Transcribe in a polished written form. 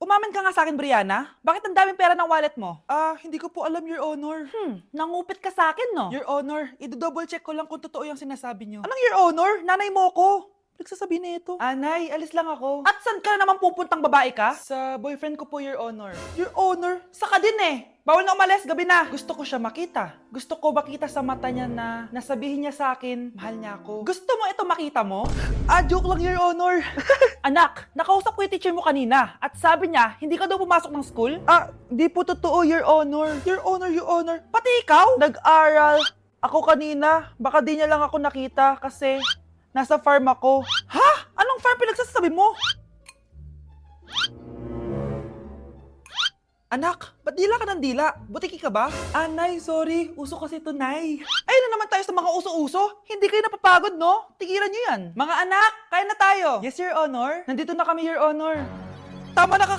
Umamin ka nga sa akin, Brianna. Bakit ang daming pera ng wallet mo? Hindi ko po alam, Your Honor. Nangupit ka sa akin, no? Your Honor, i-double check ko lang kung totoo yung sinasabi niyo. Anong Your Honor? Nanay mo ko. Nagsasabi na ito. Anay, alis lang ako. At saan ka na naman pupuntang babae ka? Sa boyfriend ko po, Your Honor. Your Honor? Saka din eh. Bawal na umalis, gabi na. Gusto ko siya makita. Gusto ko makita sa mata niya na nasabihin niya sa akin, mahal niya ako. Gusto mo ito makita mo? Joke lang, Your Honor. Anak, nakausap ko yung teacher mo kanina at sabi niya, hindi ka daw pumasok ng school? Di po totoo, Your Honor. Your Honor, Your Honor. Pati ikaw? Nag-aral. Ako kanina, baka di niya lang ako nakita kasi nasa farm ako. Ha? Anong farm pinagsasabi mo? Anak, ba't dila ka ng dila? Butiki ka ba? Nay, sorry. Uso kasi ito, Nay. Ayun na naman tayo sa mga uso-uso. Hindi kayo napapagod, no? Tigilan nyo yan. Mga anak, kaya na tayo. Yes, Your Honor. Nandito na kami, Your Honor. Tama na